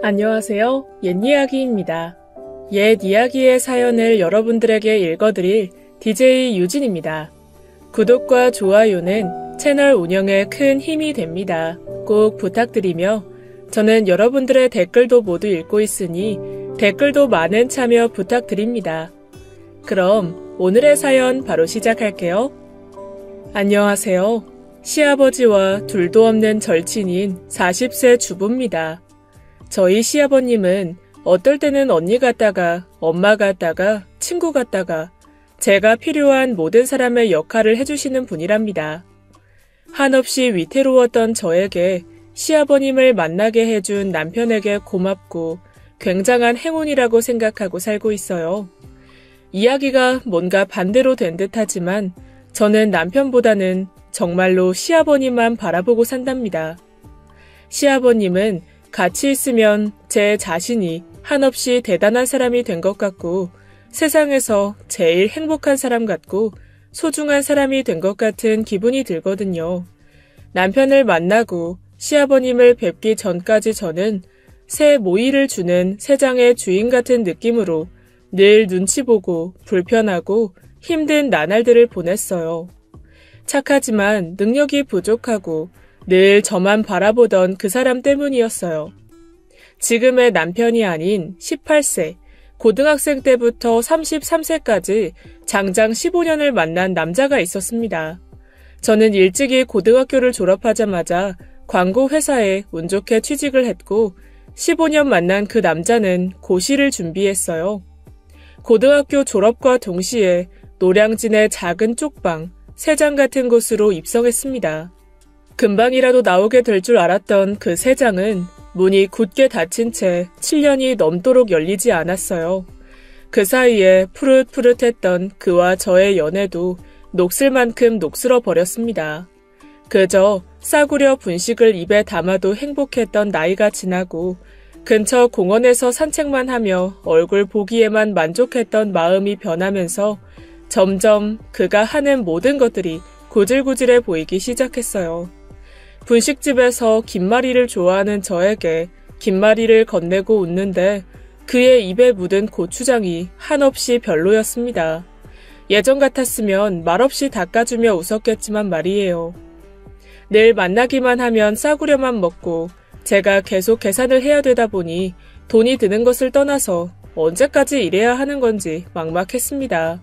안녕하세요. 옛이야기입니다. 옛 이야기의 사연을 여러분들에게 읽어드릴 DJ 유진입니다. 구독과 좋아요는 채널 운영에 큰 힘이 됩니다. 꼭 부탁드리며 저는 여러분들의 댓글도 모두 읽고 있으니 댓글도 많은 참여 부탁드립니다. 그럼 오늘의 사연 바로 시작할게요. 안녕하세요. 시아버지와 둘도 없는 절친인 40세 주부입니다. 저희 시아버님은 어떨 때는 언니 같다가 엄마 같다가 친구 같다가 제가 필요한 모든 사람의 역할을 해주시는 분이랍니다. 한없이 위태로웠던 저에게 시아버님을 만나게 해준 남편에게 고맙고 굉장한 행운이라고 생각하고 살고 있어요. 이야기가 뭔가 반대로 된 듯하지만 저는 남편보다는 정말로 시아버님만 바라보고 산답니다. 시아버님은 같이 있으면 제 자신이 한없이 대단한 사람이 된 것 같고 세상에서 제일 행복한 사람 같고 소중한 사람이 된 것 같은 기분이 들거든요. 남편을 만나고 시아버님을 뵙기 전까지 저는 새 모이를 주는 새장의 주인 같은 느낌으로 늘 눈치 보고 불편하고 힘든 나날들을 보냈어요. 착하지만 능력이 부족하고 늘 저만 바라보던 그 사람 때문이었어요. 지금의 남편이 아닌 18세, 고등학생 때부터 33세까지 장장 15년을 만난 남자가 있었습니다. 저는 일찍이 고등학교를 졸업하자마자 광고회사에 운 좋게 취직을 했고 15년 만난 그 남자는 고시를 준비했어요. 고등학교 졸업과 동시에 노량진의 작은 쪽방, 새장 같은 곳으로 입성했습니다. 금방이라도 나오게 될 줄 알았던 그 새장은 문이 굳게 닫힌 채 7년이 넘도록 열리지 않았어요. 그 사이에 푸릇푸릇했던 그와 저의 연애도 녹슬 만큼 녹슬어 버렸습니다. 그저 싸구려 분식을 입에 담아도 행복했던 나이가 지나고 근처 공원에서 산책만 하며 얼굴 보기에만 만족했던 마음이 변하면서 점점 그가 하는 모든 것들이 구질구질해 보이기 시작했어요. 분식집에서 김말이를 좋아하는 저에게 김말이를 건네고 웃는데 그의 입에 묻은 고추장이 한없이 별로였습니다. 예전 같았으면 말없이 닦아주며 웃었겠지만 말이에요. 늘 만나기만 하면 싸구려만 먹고 제가 계속 계산을 해야 되다 보니 돈이 드는 것을 떠나서 언제까지 일해야 하는 건지 막막했습니다.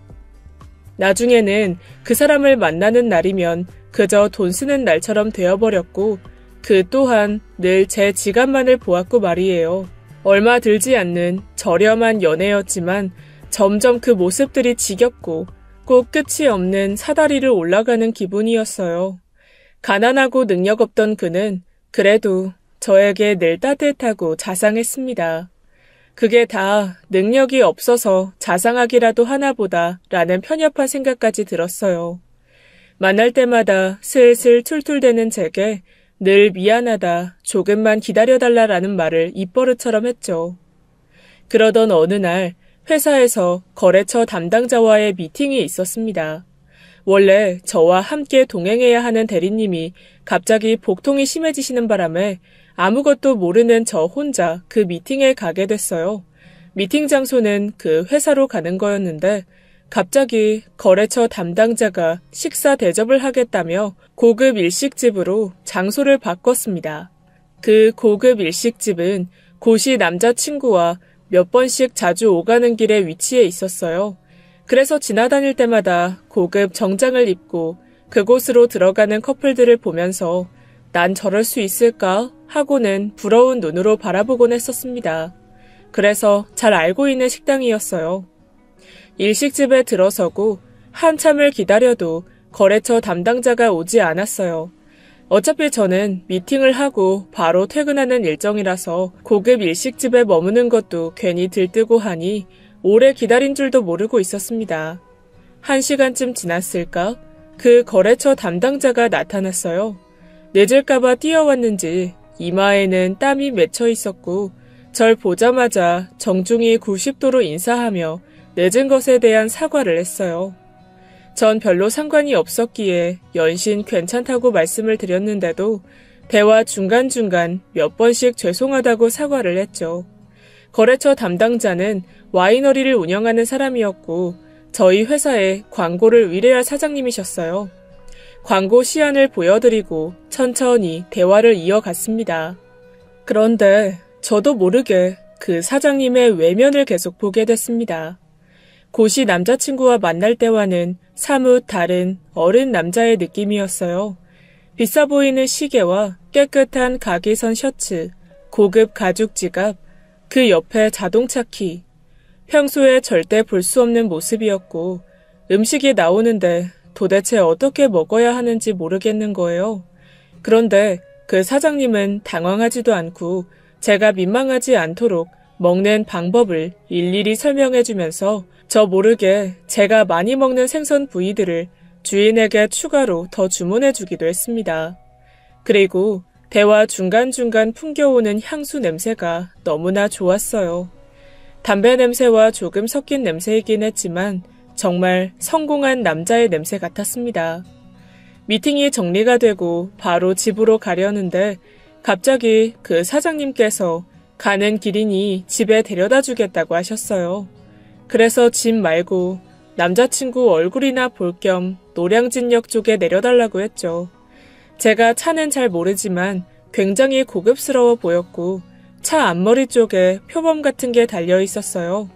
나중에는 그 사람을 만나는 날이면 그저 돈 쓰는 날처럼 되어버렸고 그 또한 늘 제 지갑만을 보았고 말이에요. 얼마 들지 않는 저렴한 연애였지만 점점 그 모습들이 지겹고 꼭 끝이 없는 사다리를 올라가는 기분이었어요. 가난하고 능력 없던 그는 그래도 저에게 늘 따뜻하고 자상했습니다. 그게 다 능력이 없어서 자상하기라도 하나보다 라는 편협한 생각까지 들었어요. 만날 때마다 슬슬 툴툴대는 제게 늘 미안하다, 조금만 기다려달라라는 말을 입버릇처럼 했죠. 그러던 어느 날 회사에서 거래처 담당자와의 미팅이 있었습니다. 원래 저와 함께 동행해야 하는 대리님이 갑자기 복통이 심해지시는 바람에 아무것도 모르는 저 혼자 그 미팅에 가게 됐어요. 미팅 장소는 그 회사로 가는 거였는데 갑자기 거래처 담당자가 식사 대접을 하겠다며 고급 일식집으로 장소를 바꿨습니다. 그 고급 일식집은 고시 남자친구와 몇 번씩 자주 오가는 길에 위치해 있었어요. 그래서 지나다닐 때마다 고급 정장을 입고 그곳으로 들어가는 커플들을 보면서 난 저럴 수 있을까 하고는 부러운 눈으로 바라보곤 했었습니다. 그래서 잘 알고 있는 식당이었어요. 일식집에 들어서고 한참을 기다려도 거래처 담당자가 오지 않았어요. 어차피 저는 미팅을 하고 바로 퇴근하는 일정이라서 고급 일식집에 머무는 것도 괜히 들뜨고 하니 오래 기다린 줄도 모르고 있었습니다. 1시간쯤 지났을까? 그 거래처 담당자가 나타났어요. 늦을까봐 뛰어왔는지 이마에는 땀이 맺혀 있었고 절 보자마자 정중히 90도로 인사하며 늦은 것에 대한 사과를 했어요. 전 별로 상관이 없었기에 연신 괜찮다고 말씀을 드렸는데도 대화 중간중간 몇 번씩 죄송하다고 사과를 했죠. 거래처 담당자는 와이너리를 운영하는 사람이었고 저희 회사에 광고를 의뢰할 사장님이셨어요. 광고 시안을 보여드리고 천천히 대화를 이어갔습니다. 그런데 저도 모르게 그 사장님의 외면을 계속 보게 됐습니다. 고시 남자친구와 만날 때와는 사뭇 다른 어른 남자의 느낌이었어요. 비싸 보이는 시계와 깨끗한 가기선 셔츠, 고급 가죽 지갑, 그 옆에 자동차 키. 평소에 절대 볼 수 없는 모습이었고 음식이 나오는데 도대체 어떻게 먹어야 하는지 모르겠는 거예요. 그런데 그 사장님은 당황하지도 않고 제가 민망하지 않도록 먹는 방법을 일일이 설명해주면서 저 모르게 제가 많이 먹는 생선 부위들을 주인에게 추가로 더 주문해주기도 했습니다. 그리고 대화 중간중간 풍겨오는 향수 냄새가 너무나 좋았어요. 담배 냄새와 조금 섞인 냄새이긴 했지만 정말 성공한 남자의 냄새 같았습니다. 미팅이 정리가 되고 바로 집으로 가려는데 갑자기 그 사장님께서 가는 길이니 집에 데려다 주겠다고 하셨어요. 그래서 집 말고 남자친구 얼굴이나 볼 겸 노량진역 쪽에 내려달라고 했죠. 제가 차는 잘 모르지만 굉장히 고급스러워 보였고 차 앞머리 쪽에 표범 같은 게 달려 있었어요.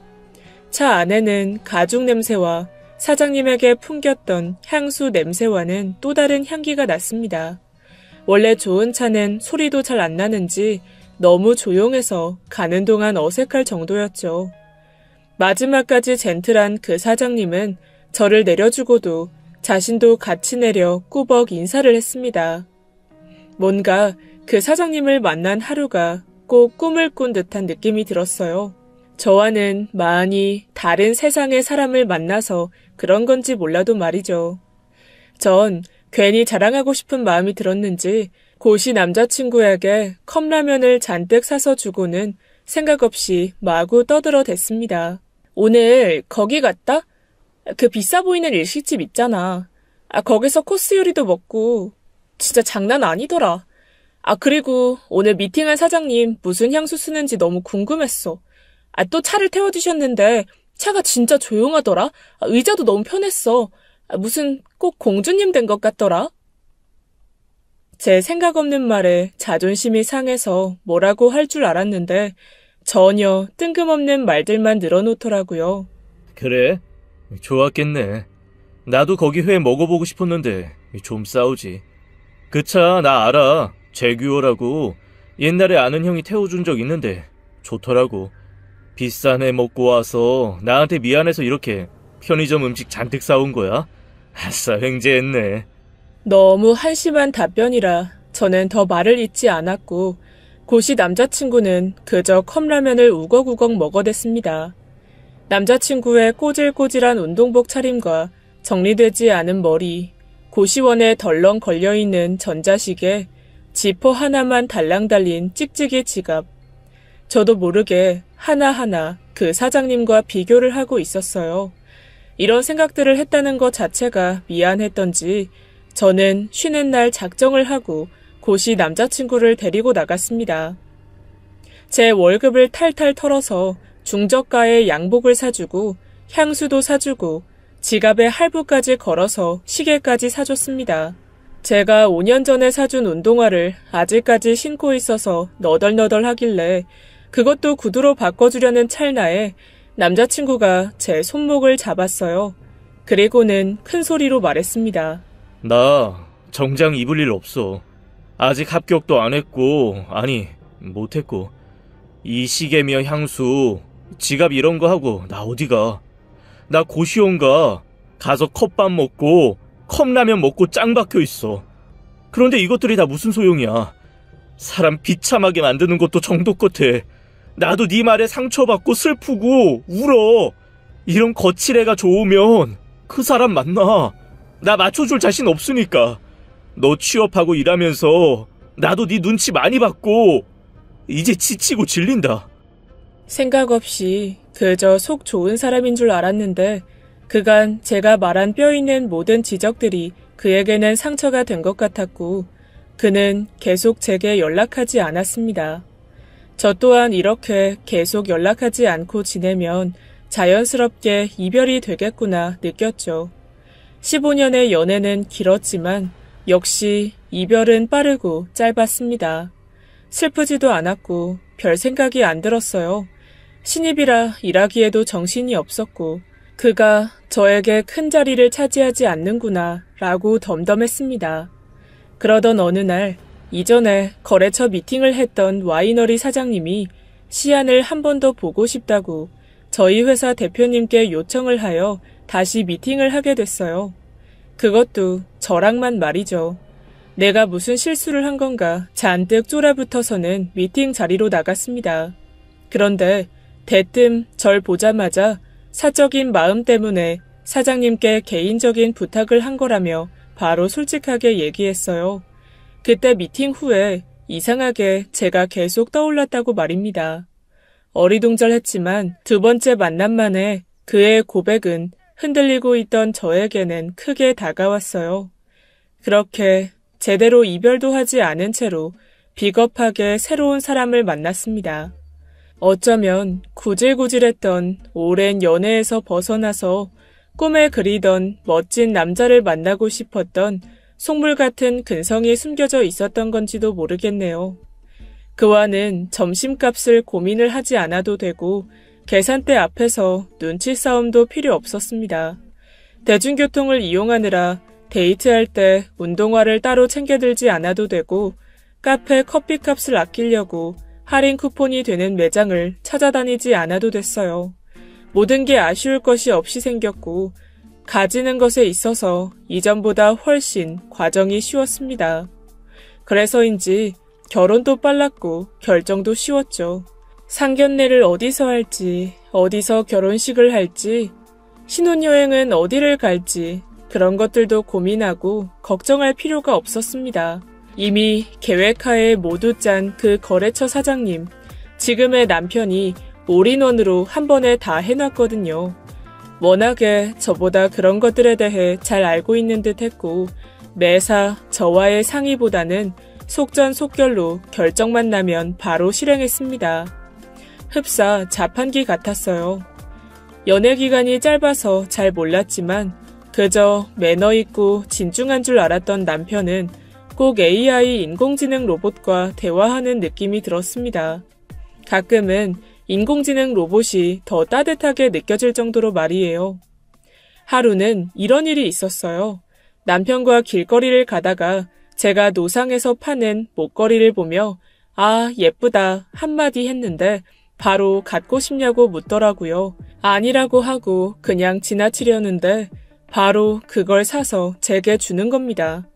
차 안에는 가죽 냄새와 사장님에게 풍겼던 향수 냄새와는 또 다른 향기가 났습니다. 원래 좋은 차는 소리도 잘 안 나는지 너무 조용해서 가는 동안 어색할 정도였죠. 마지막까지 젠틀한 그 사장님은 저를 내려주고도 자신도 같이 내려 꾸벅 인사를 했습니다. 뭔가 그 사장님을 만난 하루가 꼭 꿈을 꾼 듯한 느낌이 들었어요. 저와는 많이 다른 세상의 사람을 만나서 그런 건지 몰라도 말이죠. 전 괜히 자랑하고 싶은 마음이 들었는지 고시 남자친구에게 컵라면을 잔뜩 사서 주고는 생각 없이 마구 떠들어댔습니다. 오늘 거기 갔다? 그 비싸 보이는 일식집 있잖아. 거기서 코스 요리도 먹고 진짜 장난 아니더라. 그리고 오늘 미팅한 사장님 무슨 향수 쓰는지 너무 궁금했어. 또 차를 태워주셨는데 차가 진짜 조용하더라. 의자도 너무 편했어. 무슨 꼭 공주님 된 것 같더라. 제 생각 없는 말에 자존심이 상해서 뭐라고 할 줄 알았는데 전혀 뜬금없는 말들만 늘어놓더라고요. 그래? 좋았겠네. 나도 거기 회 먹어보고 싶었는데 좀 싸우지. 그 차 나 알아. 제규어라고. 옛날에 아는 형이 태워준 적 있는데 좋더라고. 비싼 회 먹고 와서 나한테 미안해서 이렇게 편의점 음식 잔뜩 싸온 거야? 아싸, 횡재했네. 너무 한심한 답변이라 저는 더 말을 잇지 않았고 고시 남자친구는 그저 컵라면을 우걱우걱 먹어댔습니다. 남자친구의 꼬질꼬질한 운동복 차림과 정리되지 않은 머리, 고시원에 덜렁 걸려있는 전자시계, 지퍼 하나만 달랑 달린 찍찍이 지갑. 저도 모르게 하나하나 그 사장님과 비교를 하고 있었어요. 이런 생각들을 했다는 것 자체가 미안했던지 저는 쉬는 날 작정을 하고 고시 남자친구를 데리고 나갔습니다. 제 월급을 탈탈 털어서 중저가의 양복을 사주고 향수도 사주고 지갑에 할부까지 걸어서 시계까지 사줬습니다. 제가 5년 전에 사준 운동화를 아직까지 신고 있어서 너덜너덜하길래 그것도 구두로 바꿔주려는 찰나에 남자친구가 제 손목을 잡았어요. 그리고는 큰 소리로 말했습니다. 나 정장 입을 일 없어. 아직 합격도 안 했고, 아니 못했고. 이 시계며 향수, 지갑 이런 거 하고 나 어디 가. 나 고시원 가서 컵밥 먹고 컵라면 먹고 짱 박혀 있어. 그런데 이것들이 다 무슨 소용이야. 사람 비참하게 만드는 것도 정도 끝에 나도 네 말에 상처받고 슬프고 울어. 이런 거칠 애가 좋으면 그 사람 만나. 나 맞춰줄 자신 없으니까. 너 취업하고 일하면서 나도 네 눈치 많이 받고 이제 지치고 질린다. 생각 없이 그저 속 좋은 사람인 줄 알았는데 그간 제가 말한 뼈 있는 모든 지적들이 그에게는 상처가 된 것 같았고 그는 계속 제게 연락하지 않았습니다. 저 또한 이렇게 계속 연락하지 않고 지내면 자연스럽게 이별이 되겠구나 느꼈죠. 15년의 연애는 길었지만 역시 이별은 빠르고 짧았습니다. 슬프지도 않았고 별 생각이 안 들었어요. 신입이라 일하기에도 정신이 없었고 그가 저에게 큰 자리를 차지하지 않는구나 라고 덤덤했습니다. 그러던 어느 날 이전에 거래처 미팅을 했던 와이너리 사장님이 시안을 한 번 더 보고 싶다고 저희 회사 대표님께 요청을 하여 다시 미팅을 하게 됐어요. 그것도 저랑만 말이죠. 내가 무슨 실수를 한 건가 잔뜩 쫄아붙어서는 미팅 자리로 나갔습니다. 그런데 대뜸 절 보자마자 사적인 마음 때문에 사장님께 개인적인 부탁을 한 거라며 바로 솔직하게 얘기했어요. 그때 미팅 후에 이상하게 제가 계속 떠올랐다고 말입니다. 어리둥절했지만 두 번째 만남 만에 그의 고백은 흔들리고 있던 저에게는 크게 다가왔어요. 그렇게 제대로 이별도 하지 않은 채로 비겁하게 새로운 사람을 만났습니다. 어쩌면 구질구질했던 오랜 연애에서 벗어나서 꿈에 그리던 멋진 남자를 만나고 싶었던 속물 같은 근성이 숨겨져 있었던 건지도 모르겠네요. 그와는 점심값을 고민을 하지 않아도 되고 계산대 앞에서 눈치 싸움도 필요 없었습니다. 대중교통을 이용하느라 데이트할 때 운동화를 따로 챙겨들지 않아도 되고 카페 커피값을 아끼려고 할인 쿠폰이 되는 매장을 찾아다니지 않아도 됐어요. 모든 게 아쉬울 것이 없이 생겼고 가지는 것에 있어서 이전보다 훨씬 과정이 쉬웠습니다. 그래서인지 결혼도 빨랐고 결정도 쉬웠죠. 상견례를 어디서 할지, 어디서 결혼식을 할지, 신혼여행은 어디를 갈지 그런 것들도 고민하고 걱정할 필요가 없었습니다. 이미 계획하에 모두 짠 그 거래처 사장님, 지금의 남편이 올인원으로 한 번에 다 해놨거든요. 워낙에 저보다 그런 것들에 대해 잘 알고 있는 듯 했고 매사 저와의 상의보다는 속전속결로 결정만 나면 바로 실행했습니다. 흡사 자판기 같았어요. 연애 기간이 짧아서 잘 몰랐지만 그저 매너 있고 진중한 줄 알았던 남편은 꼭 AI 인공지능 로봇과 대화하는 느낌이 들었습니다. 가끔은 인공지능 로봇이 더 따뜻하게 느껴질 정도로 말이에요. 하루는 이런 일이 있었어요. 남편과 길거리를 가다가 제가 노상에서 파는 목걸이를 보며 아, 예쁘다 한마디 했는데 바로 갖고 싶냐고 묻더라고요. 아니라고 하고 그냥 지나치려는데 바로 그걸 사서 제게 주는 겁니다.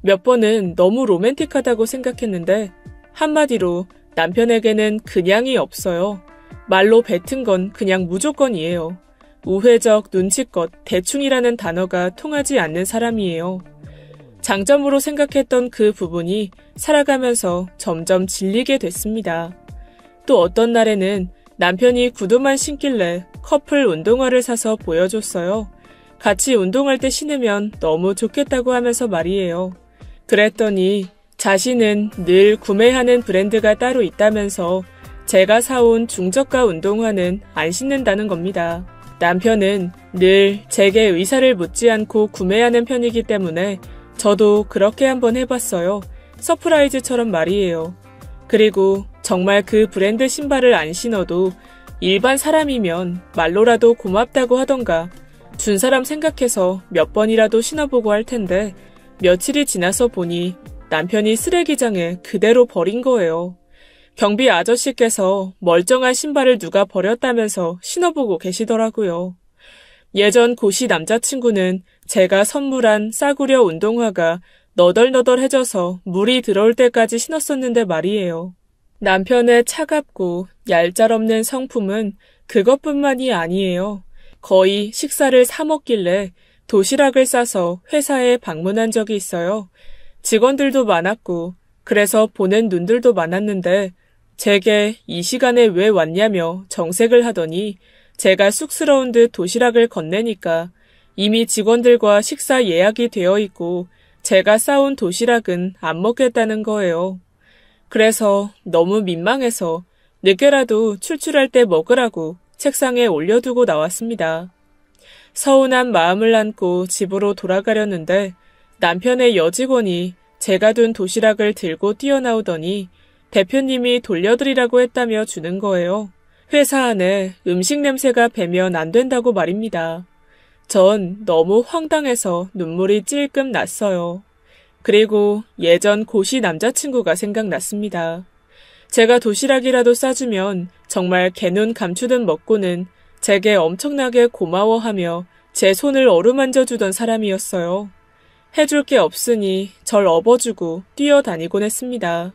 몇 번은 너무 로맨틱하다고 생각했는데 한마디로 남편에게는 그냥이 없어요. 말로 뱉은 건 그냥 무조건이에요. 우회적, 눈치껏, 대충이라는 단어가 통하지 않는 사람이에요. 장점으로 생각했던 그 부분이 살아가면서 점점 질리게 됐습니다. 또 어떤 날에는 남편이 구두만 신길래 커플 운동화를 사서 보여줬어요. 같이 운동할 때 신으면 너무 좋겠다고 하면서 말이에요. 그랬더니 자신은 늘 구매하는 브랜드가 따로 있다면서 제가 사온 중저가 운동화는 안 신는다는 겁니다. 남편은 늘 제게 의사를 묻지 않고 구매하는 편이기 때문에 저도 그렇게 한번 해봤어요. 서프라이즈처럼 말이에요. 그리고 정말 그 브랜드 신발을 안 신어도 일반 사람이면 말로라도 고맙다고 하던가 준 사람 생각해서 몇 번이라도 신어보고 할 텐데 며칠이 지나서 보니 남편이 쓰레기장에 그대로 버린 거예요. 경비 아저씨께서 멀쩡한 신발을 누가 버렸다면서 신어보고 계시더라고요. 예전 고시 남자친구는 제가 선물한 싸구려 운동화가 너덜너덜해져서 물이 들어올 때까지 신었었는데 말이에요. 남편의 차갑고 얄짤없는 성품은 그것뿐만이 아니에요. 거의 식사를 사 먹길래 도시락을 싸서 회사에 방문한 적이 있어요. 직원들도 많았고 그래서 보는 눈들도 많았는데 제게 이 시간에 왜 왔냐며 정색을 하더니 제가 쑥스러운 듯 도시락을 건네니까 이미 직원들과 식사 예약이 되어 있고 제가 싸온 도시락은 안 먹겠다는 거예요. 그래서 너무 민망해서 늦게라도 출출할 때 먹으라고 책상에 올려두고 나왔습니다. 서운한 마음을 안고 집으로 돌아가려는데 남편의 여직원이 제가 둔 도시락을 들고 뛰어나오더니 대표님이 돌려드리라고 했다며 주는 거예요. 회사 안에 음식 냄새가 배면 안 된다고 말입니다. 전 너무 황당해서 눈물이 찔끔 났어요. 그리고 예전 고시 남자친구가 생각났습니다. 제가 도시락이라도 싸주면 정말 개눈 감추듯 먹고는 제게 엄청나게 고마워하며 제 손을 어루만져주던 사람이었어요. 해줄 게 없으니 절 업어주고 뛰어다니곤 했습니다.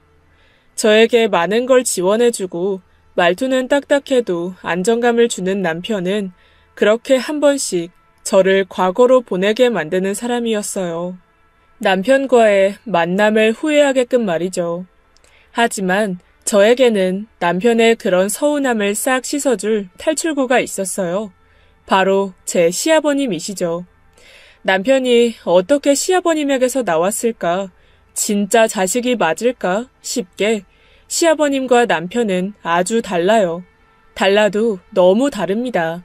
저에게 많은 걸 지원해주고 말투는 딱딱해도 안정감을 주는 남편은 그렇게 한 번씩 저를 과거로 보내게 만드는 사람이었어요. 남편과의 만남을 후회하게끔 말이죠. 하지만 저에게는 남편의 그런 서운함을 싹 씻어줄 탈출구가 있었어요. 바로 제 시아버님이시죠. 남편이 어떻게 시아버님에게서 나왔을까? 진짜 자식이 맞을까? 싶게 시아버님과 남편은 아주 달라요. 달라도 너무 다릅니다.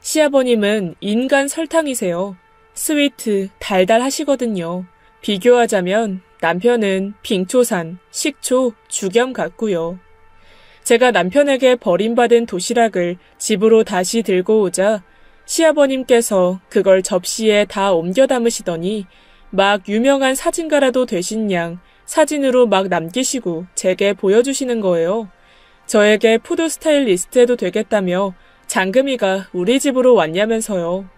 시아버님은 인간 설탕이세요. 스위트, 달달하시거든요. 비교하자면 남편은 빙초산, 식초, 죽염 같고요. 제가 남편에게 버림받은 도시락을 집으로 다시 들고 오자 시아버님께서 그걸 접시에 다 옮겨 담으시더니 막 유명한 사진가라도 되신 양 사진으로 막 남기시고 제게 보여주시는 거예요. 저에게 푸드 스타일리스트 해도 되겠다며 장금이가 우리 집으로 왔냐면서요.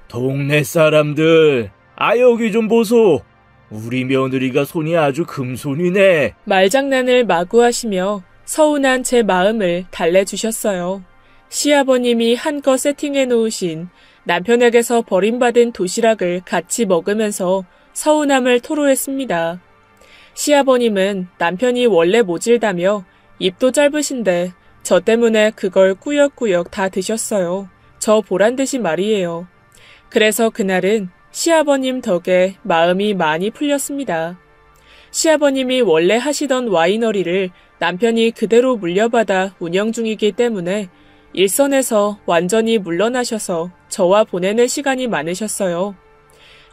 동네 사람들, 여기 좀 보소. 우리 며느리가 손이 아주 금손이네. 말장난을 마구 하시며 서운한 제 마음을 달래주셨어요. 시아버님이 한껏 세팅해 놓으신 남편에게서 버림받은 도시락을 같이 먹으면서 서운함을 토로했습니다. 시아버님은 남편이 원래 모질다며 입도 짧으신데 저 때문에 그걸 꾸역꾸역 다 드셨어요. 저 보란듯이 말이에요. 그래서 그날은 시아버님 덕에 마음이 많이 풀렸습니다. 시아버님이 원래 하시던 와이너리를 남편이 그대로 물려받아 운영 중이기 때문에 일선에서 완전히 물러나셔서 저와 보내는 시간이 많으셨어요.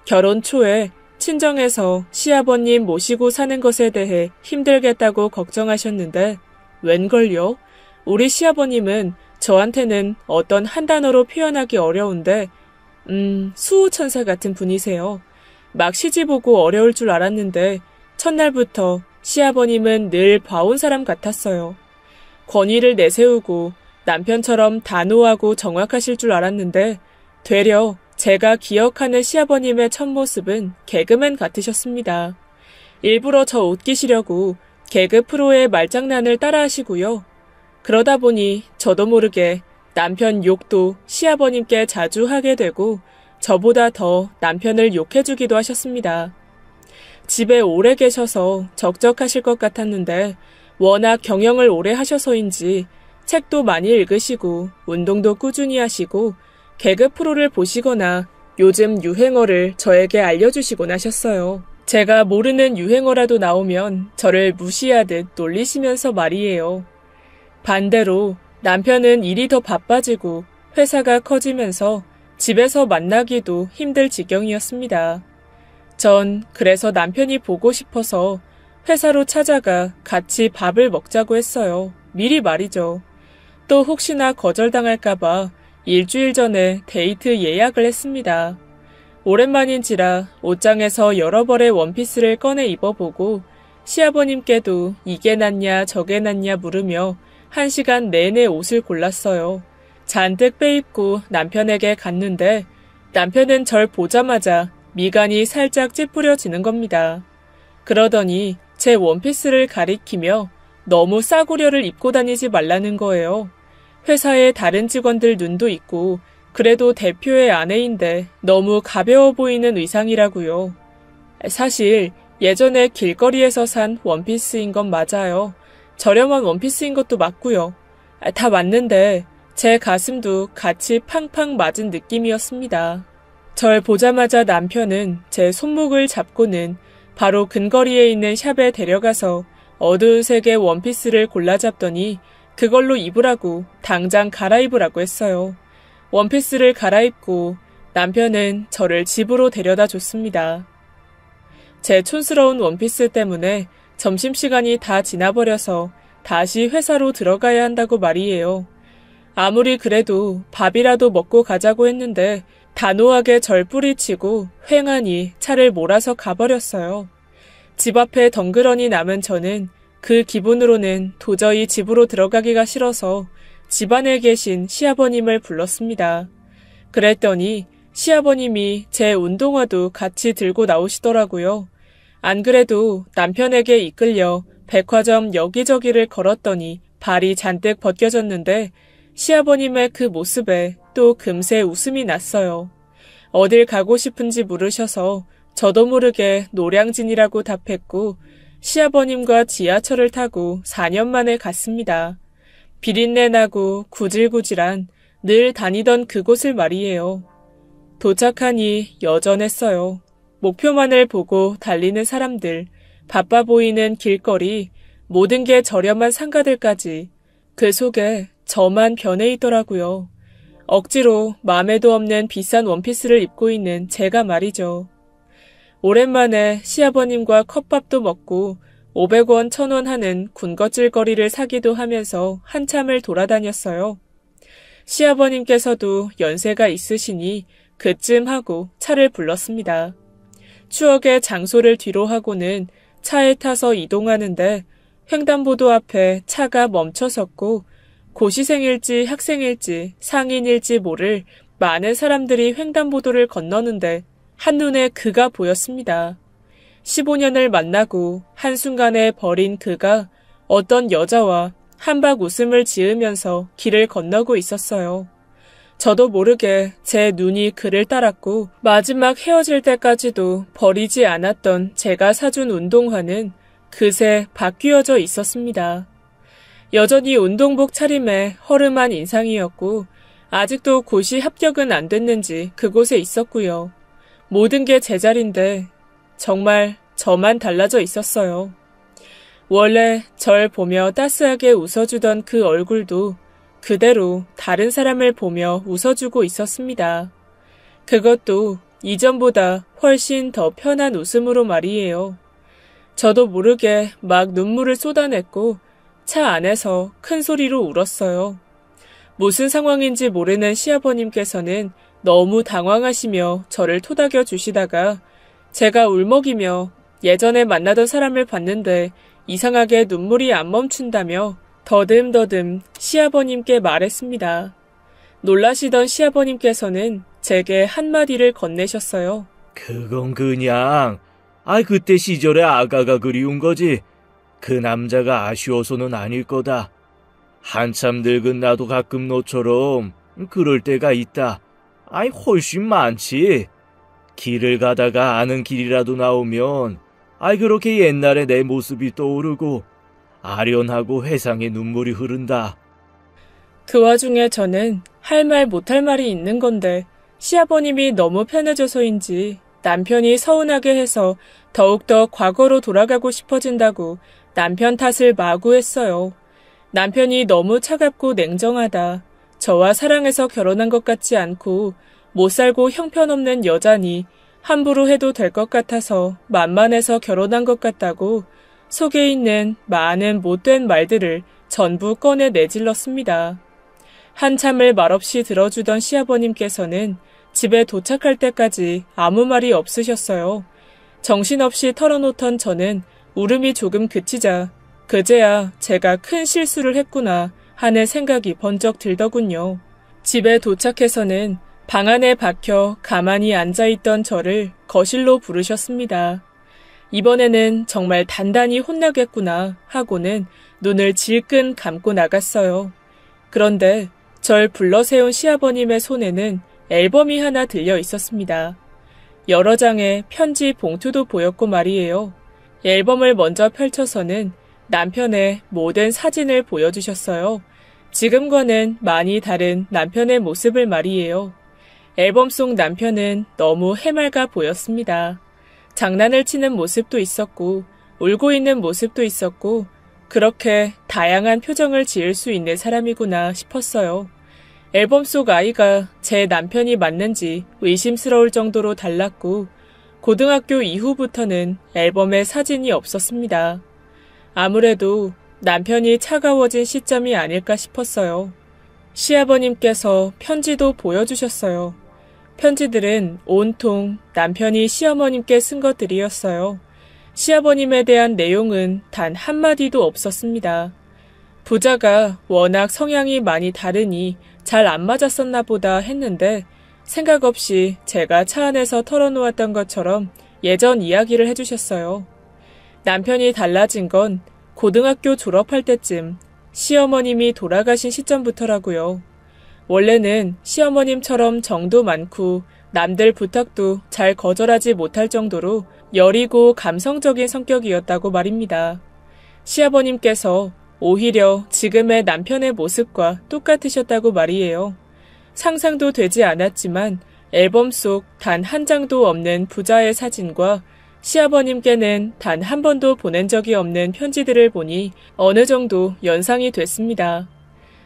결혼 초에 친정에서 시아버님 모시고 사는 것에 대해 힘들겠다고 걱정하셨는데 웬걸요? 우리 시아버님은 저한테는 어떤 한 단어로 표현하기 어려운데 수호천사 같은 분이세요. 막 시집오고 어려울 줄 알았는데 첫날부터 시아버님은 늘 봐온 사람 같았어요. 권위를 내세우고 남편처럼 단호하고 정확하실 줄 알았는데 되려 제가 기억하는 시아버님의 첫 모습은 개그맨 같으셨습니다. 일부러 저 웃기시려고 개그 프로의 말장난을 따라하시고요. 그러다 보니 저도 모르게 남편 욕도 시아버님께 자주 하게 되고 저보다 더 남편을 욕해주기도 하셨습니다. 집에 오래 계셔서 적적하실 것 같았는데 워낙 경영을 오래 하셔서인지 책도 많이 읽으시고 운동도 꾸준히 하시고 개그 프로를 보시거나 요즘 유행어를 저에게 알려주시곤 하셨어요. 제가 모르는 유행어라도 나오면 저를 무시하듯 놀리시면서 말이에요. 반대로 남편은 일이 더 바빠지고 회사가 커지면서 집에서 만나기도 힘들 지경이었습니다. 전 그래서 남편이 보고 싶어서 회사로 찾아가 같이 밥을 먹자고 했어요. 미리 말이죠. 또 혹시나 거절당할까봐 일주일 전에 데이트 예약을 했습니다. 오랜만인지라 옷장에서 여러 벌의 원피스를 꺼내 입어보고 시아버님께도 이게 낫냐 저게 낫냐 물으며 1시간 내내 옷을 골랐어요. 잔뜩 빼입고 남편에게 갔는데 남편은 절 보자마자 미간이 살짝 찌푸려지는 겁니다. 그러더니 제 원피스를 가리키며 너무 싸구려를 입고 다니지 말라는 거예요. 회사에 다른 직원들 눈도 있고 그래도 대표의 아내인데 너무 가벼워 보이는 의상이라고요. 사실 예전에 길거리에서 산 원피스인 건 맞아요. 저렴한 원피스인 것도 맞고요. 다 맞는데 제 가슴도 같이 팡팡 맞은 느낌이었습니다. 절 보자마자 남편은 제 손목을 잡고는 바로 근거리에 있는 샵에 데려가서 어두운 색의 원피스를 골라 잡더니 그걸로 입으라고, 당장 갈아입으라고 했어요. 원피스를 갈아입고 남편은 저를 집으로 데려다 줬습니다. 제 촌스러운 원피스 때문에 점심시간이 다 지나버려서 다시 회사로 들어가야 한다고 말이에요. 아무리 그래도 밥이라도 먹고 가자고 했는데 단호하게 절 뿌리치고 휑하니 차를 몰아서 가버렸어요. 집 앞에 덩그러니 남은 저는 그 기분으로는 도저히 집으로 들어가기가 싫어서 집안에 계신 시아버님을 불렀습니다. 그랬더니 시아버님이 제 운동화도 같이 들고 나오시더라고요. 안 그래도 남편에게 이끌려 백화점 여기저기를 걸었더니 발이 잔뜩 벗겨졌는데 시아버님의 그 모습에 또 금세 웃음이 났어요. 어딜 가고 싶은지 물으셔서 저도 모르게 노량진이라고 답했고 시아버님과 지하철을 타고 4년 만에 갔습니다. 비린내 나고 구질구질한 늘 다니던 그곳을 말이에요. 도착하니 여전했어요. 목표만을 보고 달리는 사람들, 바빠 보이는 길거리, 모든 게 저렴한 상가들까지 그 속에 저만 변해 있더라고요. 억지로 마음에도 없는 비싼 원피스를 입고 있는 제가 말이죠. 오랜만에 시아버님과 컵밥도 먹고 500원, 1000원 하는 군것질거리를 사기도 하면서 한참을 돌아다녔어요. 시아버님께서도 연세가 있으시니 그쯤 하고 차를 불렀습니다. 추억의 장소를 뒤로 하고는 차에 타서 이동하는데 횡단보도 앞에 차가 멈춰섰고 고시생일지 학생일지 상인일지 모를 많은 사람들이 횡단보도를 건너는데 한눈에 그가 보였습니다. 15년을 만나고 한순간에 버린 그가 어떤 여자와 한박 웃음을 지으면서 길을 건너고 있었어요. 저도 모르게 제 눈이 그를 따랐고 마지막 헤어질 때까지도 버리지 않았던 제가 사준 운동화는 그새 바뀌어져 있었습니다. 여전히 운동복 차림에 허름한 인상이었고 아직도 고시 합격은 안 됐는지 그곳에 있었고요. 모든 게 제자리인데 정말 저만 달라져 있었어요. 원래 절 보며 따스하게 웃어주던 그 얼굴도 그대로 다른 사람을 보며 웃어주고 있었습니다. 그것도 이전보다 훨씬 더 편한 웃음으로 말이에요. 저도 모르게 막 눈물을 쏟아냈고 차 안에서 큰 소리로 울었어요. 무슨 상황인지 모르는 시아버님께서는 너무 당황하시며 저를 토닥여 주시다가 제가 울먹이며 예전에 만나던 사람을 봤는데 이상하게 눈물이 안 멈춘다며 더듬더듬 시아버님께 말했습니다. 놀라시던 시아버님께서는 제게 한마디를 건네셨어요. 그건 그냥 그때 시절의 아가가 그리운 거지. 그 남자가 아쉬워서는 아닐 거다. 한참 늙은 나도 가끔 너처럼 그럴 때가 있다. 훨씬 많지. 길을 가다가 아는 길이라도 나오면 그렇게 옛날에 내 모습이 떠오르고 아련하고 회상의 눈물이 흐른다. 그 와중에 저는 할 말 못할 말이 있는 건데 시아버님이 너무 편해져서인지 남편이 서운하게 해서 더욱더 과거로 돌아가고 싶어진다고 남편 탓을 마구 했어요. 남편이 너무 차갑고 냉정하다. 저와 사랑해서 결혼한 것 같지 않고 못 살고 형편없는 여자니 함부로 해도 될 것 같아서 만만해서 결혼한 것 같다고 속에 있는 많은 못된 말들을 전부 꺼내 내질렀습니다. 한참을 말없이 들어주던 시아버님께서는 집에 도착할 때까지 아무 말이 없으셨어요. 정신없이 털어놓던 저는 울음이 조금 그치자 그제야 제가 큰 실수를 했구나 하는 생각이 번쩍 들더군요. 집에 도착해서는 방 안에 박혀 가만히 앉아있던 저를 거실로 부르셨습니다. 이번에는 정말 단단히 혼나겠구나 하고는 눈을 질끈 감고 나갔어요. 그런데 절 불러세운 시아버님의 손에는 앨범이 하나 들려 있었습니다. 여러 장의 편지 봉투도 보였고 말이에요. 앨범을 먼저 펼쳐서는 남편의 모든 사진을 보여주셨어요. 지금과는 많이 다른 남편의 모습을 말이에요. 앨범 속 남편은 너무 해맑아 보였습니다. 장난을 치는 모습도 있었고, 울고 있는 모습도 있었고, 그렇게 다양한 표정을 지을 수 있는 사람이구나 싶었어요. 앨범 속 아이가 제 남편이 맞는지 의심스러울 정도로 달랐고, 고등학교 이후부터는 앨범에 사진이 없었습니다. 아무래도 남편이 차가워진 시점이 아닐까 싶었어요. 시아버님께서 편지도 보여주셨어요. 편지들은 온통 남편이 시어머님께 쓴 것들이었어요. 시아버님에 대한 내용은 단 한마디도 없었습니다. 부자가 워낙 성향이 많이 다르니 잘 안 맞았었나 보다 했는데 생각 없이 제가 차 안에서 털어놓았던 것처럼 예전 이야기를 해주셨어요. 남편이 달라진 건 고등학교 졸업할 때쯤 시어머님이 돌아가신 시점부터라고요. 원래는 시어머님처럼 정도 많고 남들 부탁도 잘 거절하지 못할 정도로 여리고 감성적인 성격이었다고 말입니다. 시아버님께서 오히려 지금의 남편의 모습과 똑같으셨다고 말이에요. 상상도 되지 않았지만 앨범 속 단 한 장도 없는 부자의 사진과 시아버님께는 단 한 번도 보낸 적이 없는 편지들을 보니 어느 정도 연상이 됐습니다.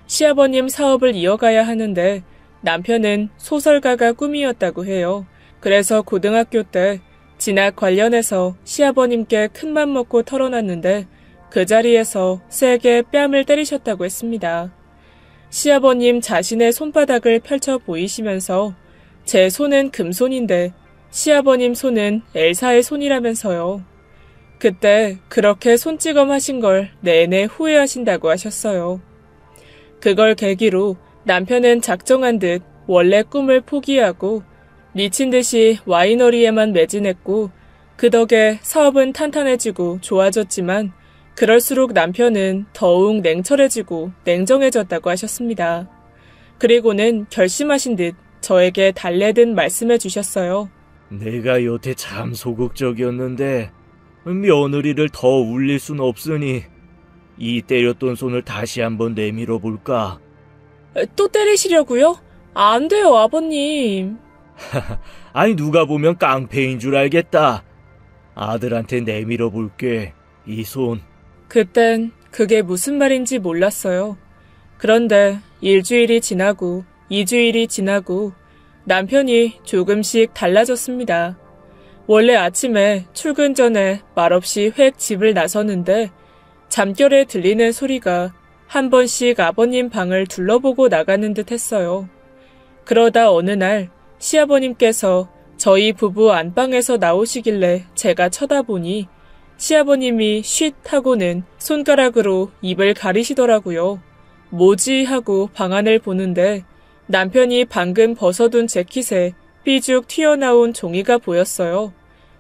시아버님 사업을 이어가야 하는데 남편은 소설가가 꿈이었다고 해요. 그래서 고등학교 때 진학 관련해서 시아버님께 큰맘 먹고 털어놨는데 그 자리에서 세게 뺨을 때리셨다고 했습니다. 시아버님 자신의 손바닥을 펼쳐 보이시면서 제 손은 금손인데 시아버님 손은 엘사의 손이라면서요. 그때 그렇게 손찌검 하신 걸 내내 후회하신다고 하셨어요. 그걸 계기로 남편은 작정한 듯 원래 꿈을 포기하고 미친 듯이 와이너리에만 매진했고 그 덕에 사업은 탄탄해지고 좋아졌지만 그럴수록 남편은 더욱 냉철해지고 냉정해졌다고 하셨습니다. 그리고는 결심하신 듯 저에게 달래듯 말씀해 주셨어요. 내가 여태 참 소극적이었는데 며느리를 더 울릴 순 없으니 이 때렸던 손을 다시 한번 내밀어 볼까? 또 때리시려고요? 안 돼요, 아버님. 아니 누가 보면 깡패인 줄 알겠다. 아들한테 내밀어 볼게, 이 손. 그땐 그게 무슨 말인지 몰랐어요. 그런데 일주일이 지나고 2주일이 지나고 남편이 조금씩 달라졌습니다. 원래 아침에 출근 전에 말없이 획 집을 나서는데 잠결에 들리는 소리가 한 번씩 아버님 방을 둘러보고 나가는 듯 했어요. 그러다 어느 날 시아버님께서 저희 부부 안방에서 나오시길래 제가 쳐다보니 시아버님이 쉿 하고는 손가락으로 입을 가리시더라고요. 뭐지 하고 방안을 보는데 남편이 방금 벗어둔 재킷에 삐죽 튀어나온 종이가 보였어요.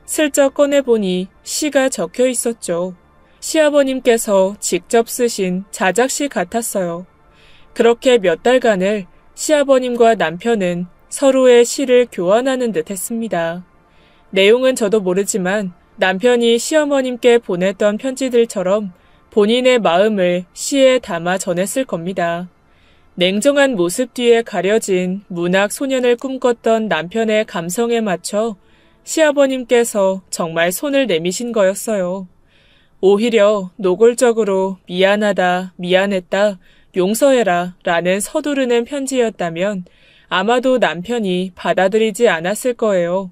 슬쩍 꺼내보니 시가 적혀 있었죠. 시아버님께서 직접 쓰신 자작시 같았어요. 그렇게 몇 달간을 시아버님과 남편은 서로의 시를 교환하는 듯 했습니다. 내용은 저도 모르지만 남편이 시어머님께 보냈던 편지들처럼 본인의 마음을 시에 담아 전했을 겁니다. 냉정한 모습 뒤에 가려진 문학 소년을 꿈꿨던 남편의 감성에 맞춰 시아버님께서 정말 손을 내미신 거였어요. 오히려 노골적으로 미안하다, 미안했다, 용서해라 라는 서두르는 편지였다면 아마도 남편이 받아들이지 않았을 거예요.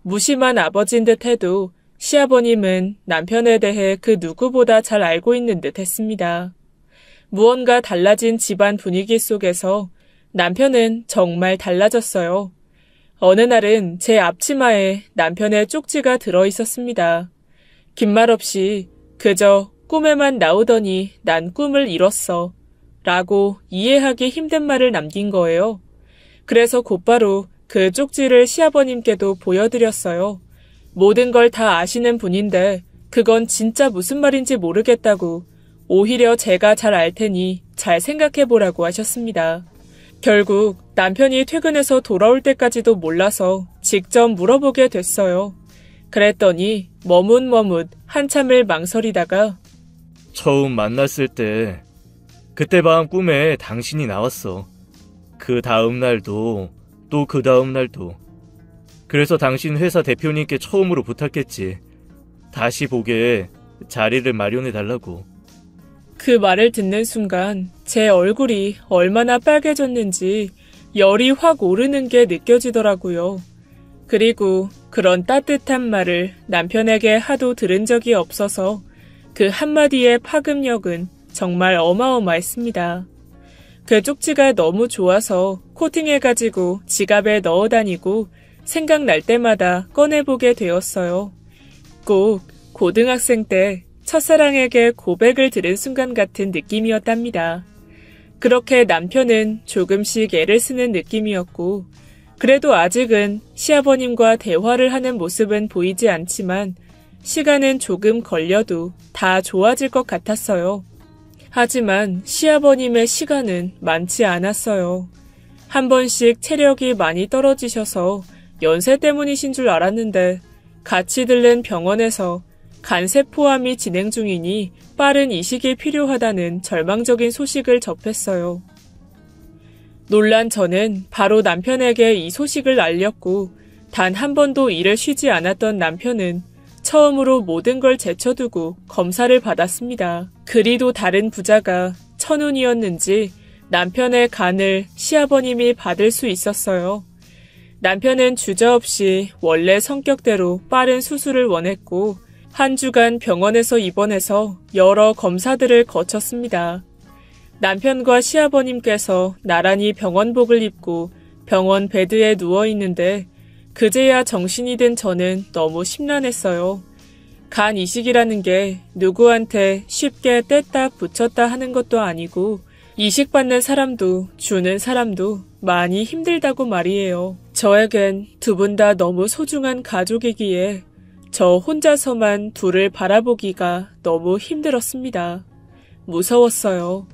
무심한 아버지인 듯 해도 시아버님은 남편에 대해 그 누구보다 잘 알고 있는 듯 했습니다. 무언가 달라진 집안 분위기 속에서 남편은 정말 달라졌어요. 어느 날은 제 앞치마에 남편의 쪽지가 들어 있었습니다. 긴 말 없이 그저 꿈에만 나오더니 난 꿈을 이뤘어 라고 이해하기 힘든 말을 남긴 거예요. 그래서 곧바로 그 쪽지를 시아버님께도 보여드렸어요. 모든 걸 다 아시는 분인데 그건 진짜 무슨 말인지 모르겠다고 오히려 제가 잘 알 테니 잘 생각해보라고 하셨습니다. 결국 남편이 퇴근해서 돌아올 때까지도 몰라서 직접 물어보게 됐어요. 그랬더니 머뭇머뭇 한참을 망설이다가 처음 만났을 때 그때 밤 꿈에 당신이 나왔어. 그 다음 날도 또 그 다음 날도. 그래서 당신 회사 대표님께 처음으로 부탁했지. 다시 보게 자리를 마련해달라고. 그 말을 듣는 순간 제 얼굴이 얼마나 빨개졌는지 열이 확 오르는 게 느껴지더라고요. 그리고 그런 따뜻한 말을 남편에게 하도 들은 적이 없어서 그 한마디의 파급력은 정말 어마어마했습니다. 그 쪽지가 너무 좋아서 코팅해가지고 지갑에 넣어 다니고 생각날 때마다 꺼내보게 되었어요. 꼭 고등학생 때 첫사랑에게 고백을 들은 순간 같은 느낌이었답니다. 그렇게 남편은 조금씩 애를 쓰는 느낌이었고, 그래도 아직은 시아버님과 대화를 하는 모습은 보이지 않지만 시간은 조금 걸려도 다 좋아질 것 같았어요. 하지만 시아버님의 시간은 많지 않았어요. 한 번씩 체력이 많이 떨어지셔서 연세 때문이신 줄 알았는데 같이 들른 병원에서 간세포암이 진행 중이니 빠른 이식이 필요하다는 절망적인 소식을 접했어요. 놀란 저는 바로 남편에게 이 소식을 알렸고 단 한 번도 일을 쉬지 않았던 남편은 처음으로 모든 걸 제쳐두고 검사를 받았습니다. 그리도 다른 부자가 천운이었는지 남편의 간을 시아버님이 받을 수 있었어요. 남편은 주저없이 원래 성격대로 빠른 수술을 원했고 한 주간 병원에서 입원해서 여러 검사들을 거쳤습니다. 남편과 시아버님께서 나란히 병원복을 입고 병원 베드에 누워있는데 그제야 정신이 든 저는 너무 심란했어요. 간 이식이라는 게 누구한테 쉽게 뗐다 붙였다 하는 것도 아니고 이식받는 사람도 주는 사람도 많이 힘들다고 말이에요. 저에겐 두 분 다 너무 소중한 가족이기에 저 혼자서만 둘을 바라보기가 너무 힘들었습니다. 무서웠어요.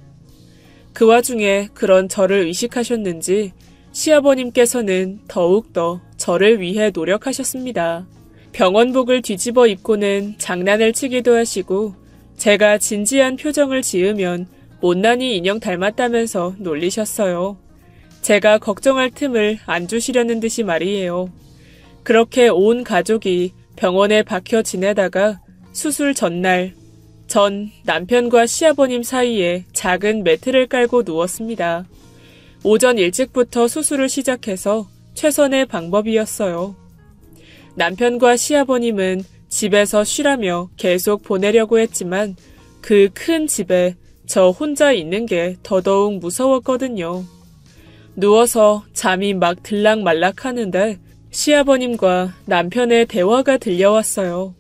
그 와중에 그런 저를 의식하셨는지 시아버님께서는 더욱더 저를 위해 노력하셨습니다. 병원복을 뒤집어 입고는 장난을 치기도 하시고 제가 진지한 표정을 지으면 못난이 인형 닮았다면서 놀리셨어요. 제가 걱정할 틈을 안 주시려는 듯이 말이에요. 그렇게 온 가족이 병원에 박혀 지내다가 수술 전날 전 남편과 시아버님 사이에 작은 매트를 깔고 누웠습니다. 오전 일찍부터 수술을 시작해서 최선의 방법이었어요. 남편과 시아버님은 집에서 쉬라며 계속 보내려고 했지만 그 큰 집에 저 혼자 있는 게 더더욱 무서웠거든요. 누워서 잠이 막 들락말락하는데 시아버님과 남편의 대화가 들려왔어요.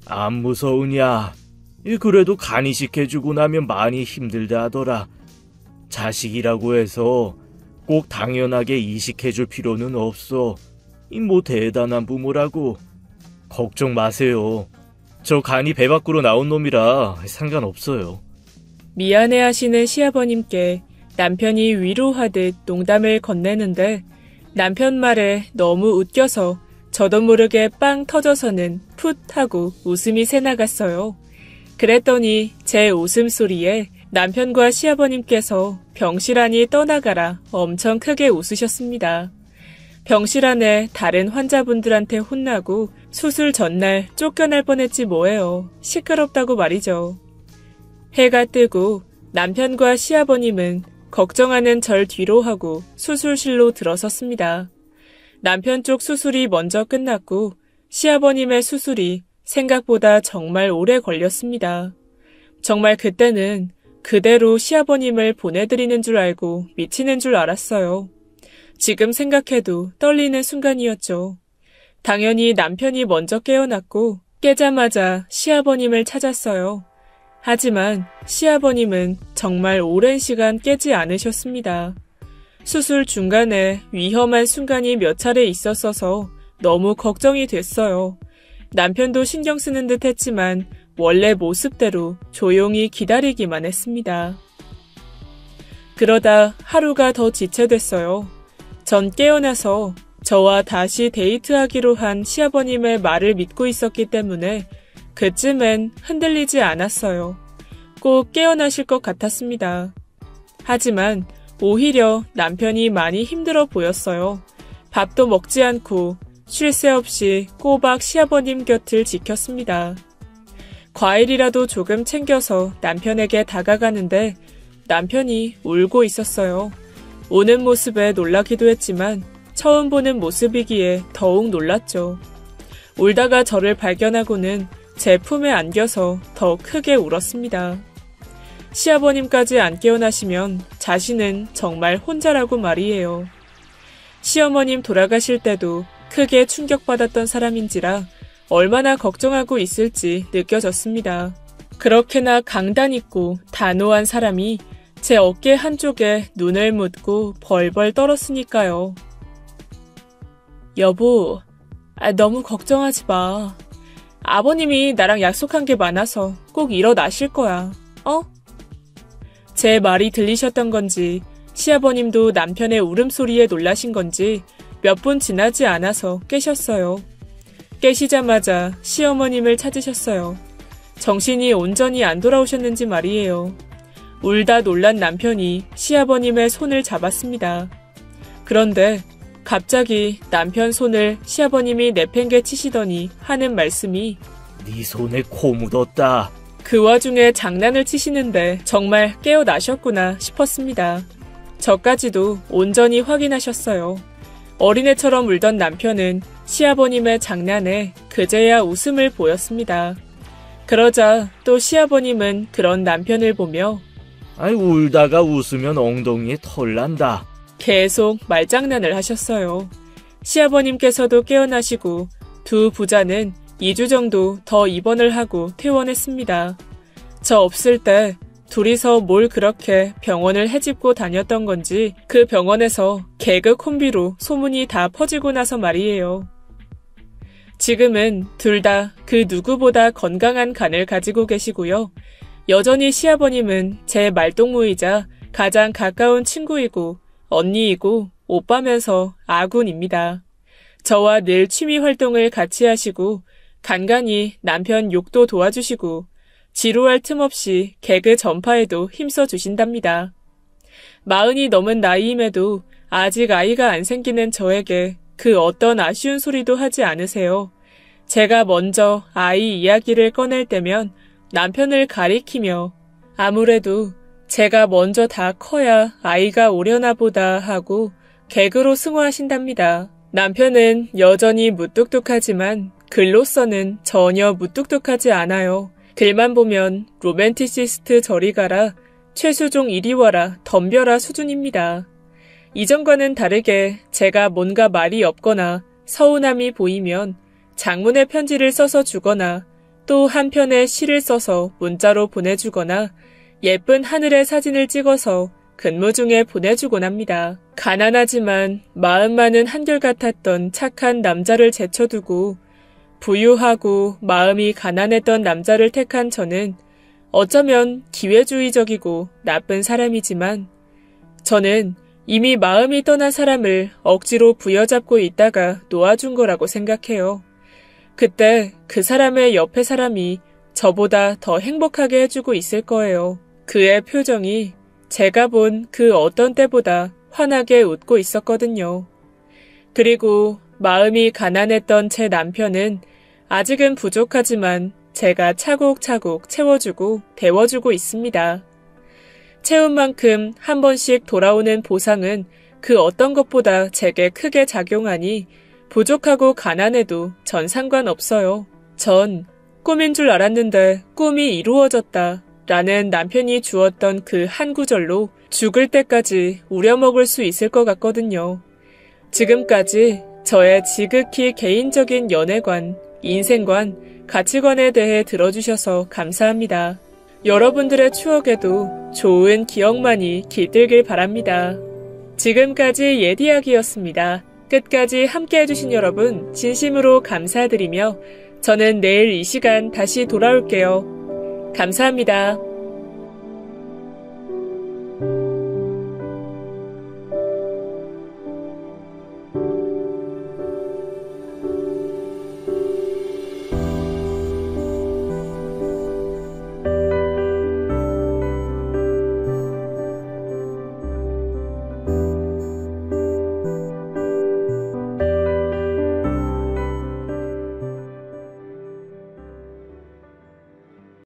안 무서우냐? 그래도 간 이식해주고 나면 많이 힘들다 하더라. 자식이라고 해서 꼭 당연하게 이식해줄 필요는 없어. 뭐 대단한 부모라고. 걱정 마세요. 저 간이 배 밖으로 나온 놈이라 상관없어요. 미안해하시는 시아버님께 남편이 위로하듯 농담을 건네는데 남편 말에 너무 웃겨서 저도 모르게 빵 터져서는 풋 하고 웃음이 새나갔어요. 그랬더니 제 웃음소리에 남편과 시아버님께서 병실 안이 떠나가라 엄청 크게 웃으셨습니다. 병실 안에 다른 환자분들한테 혼나고 수술 전날 쫓겨날 뻔했지 뭐예요. 시끄럽다고 말이죠. 해가 뜨고 남편과 시아버님은 걱정하는 절 뒤로 하고 수술실로 들어섰습니다. 남편 쪽 수술이 먼저 끝났고 시아버님의 수술이 생각보다 정말 오래 걸렸습니다. 정말 그때는 그대로 시아버님을 보내드리는 줄 알고 미치는 줄 알았어요. 지금 생각해도 떨리는 순간이었죠. 당연히 남편이 먼저 깨어났고 깨자마자 시아버님을 찾았어요. 하지만 시아버님은 정말 오랜 시간 깨지 않으셨습니다. 수술 중간에 위험한 순간이 몇 차례 있었어서 너무 걱정이 됐어요. 남편도 신경 쓰는 듯 했지만 원래 모습대로 조용히 기다리기만 했습니다. 그러다 하루가 더 지체됐어요. 전 깨어나서 저와 다시 데이트하기로 한 시아버님의 말을 믿고 있었기 때문에 그쯤엔 흔들리지 않았어요. 꼭 깨어나실 것 같았습니다. 하지만 오히려 남편이 많이 힘들어 보였어요. 밥도 먹지 않고 쉴 새 없이 꼬박 시아버님 곁을 지켰습니다. 과일이라도 조금 챙겨서 남편에게 다가가는데 남편이 울고 있었어요. 우는 모습에 놀라기도 했지만 처음 보는 모습이기에 더욱 놀랐죠. 울다가 저를 발견하고는 제 품에 안겨서 더 크게 울었습니다. 시아버님까지 안 깨어나시면 자신은 정말 혼자라고 말이에요. 시어머님 돌아가실 때도 크게 충격받았던 사람인지라 얼마나 걱정하고 있을지 느껴졌습니다. 그렇게나 강단 있고 단호한 사람이 제 어깨 한쪽에 눈을 묻고 벌벌 떨었으니까요. 여보, 너무 걱정하지 마. 아버님이 나랑 약속한 게 많아서 꼭 일어나실 거야. 제 말이 들리셨던 건지 시아버님도 남편의 울음소리에 놀라신 건지 몇 분 지나지 않아서 깨셨어요. 깨시자마자 시어머님을 찾으셨어요. 정신이 온전히 안 돌아오셨는지 말이에요. 울다 놀란 남편이 시아버님의 손을 잡았습니다. 그런데 갑자기 남편 손을 시아버님이 내팽개 치시더니 하는 말씀이 네 손에 코 묻었다. 그 와중에 장난을 치시는데 정말 깨어나셨구나 싶었습니다. 저까지도 온전히 확인하셨어요. 어린애처럼 울던 남편은 시아버님의 장난에 그제야 웃음을 보였습니다. 그러자 또 시아버님은 그런 남편을 보며 울다가 웃으면 엉덩이에 털 난다. 계속 말장난을 하셨어요. 시아버님께서도 깨어나시고 두 부자는 2주 정도 더 입원을 하고 퇴원했습니다. 저 없을 때 둘이서 뭘 그렇게 병원을 헤집고 다녔던 건지 그 병원에서 개그 콤비로 소문이 다 퍼지고 나서 말이에요. 지금은 둘 다 그 누구보다 건강한 간을 가지고 계시고요. 여전히 시아버님은 제 말동무이자 가장 가까운 친구이고 언니이고 오빠면서 아군입니다. 저와 늘 취미 활동을 같이 하시고 간간히 남편 욕도 도와주시고 지루할 틈 없이 개그 전파에도 힘써주신답니다. 40이 넘은 나이임에도 아직 아이가 안 생기는 저에게 그 어떤 아쉬운 소리도 하지 않으세요. 제가 먼저 아이 이야기를 꺼낼 때면 남편을 가리키며 아무래도 제가 먼저 다 커야 아이가 오려나 보다 하고 개그로 승화하신답니다. 남편은 여전히 무뚝뚝하지만 글로서는 전혀 무뚝뚝하지 않아요. 글만 보면 로맨티시스트 저리 가라, 최수종 이리 와라, 덤벼라 수준입니다. 이전과는 다르게 제가 뭔가 말이 없거나 서운함이 보이면 장문의 편지를 써서 주거나 또 한 편의 시를 써서 문자로 보내주거나 예쁜 하늘의 사진을 찍어서 근무 중에 보내주곤 합니다. 가난하지만 마음만은 한결같았던 착한 남자를 제쳐두고 부유하고 마음이 가난했던 남자를 택한 저는 어쩌면 기회주의적이고 나쁜 사람이지만 저는 이미 마음이 떠난 사람을 억지로 부여잡고 있다가 놓아준 거라고 생각해요. 그때 그 사람의 옆에 사람이 저보다 더 행복하게 해주고 있을 거예요. 그의 표정이 제가 본 그 어떤 때보다 환하게 웃고 있었거든요. 그리고 마음이 가난했던 제 남편은 아직은 부족하지만 제가 차곡차곡 채워주고 데워주고 있습니다. 채운 만큼 한 번씩 돌아오는 보상은 그 어떤 것보다 제게 크게 작용하니 부족하고 가난해도 전 상관없어요. 전 꿈인 줄 알았는데 꿈이 이루어졌다 라는 남편이 주었던 그 한 구절로 죽을 때까지 우려먹을 수 있을 것 같거든요. 지금까지 저의 지극히 개인적인 연애관, 인생관, 가치관에 대해 들어주셔서 감사합니다. 여러분들의 추억에도 좋은 기억만이 깃들길 바랍니다. 지금까지 옛이야기였습니다. 끝까지 함께 해주신 여러분 진심으로 감사드리며 저는 내일 이 시간 다시 돌아올게요. 감사합니다.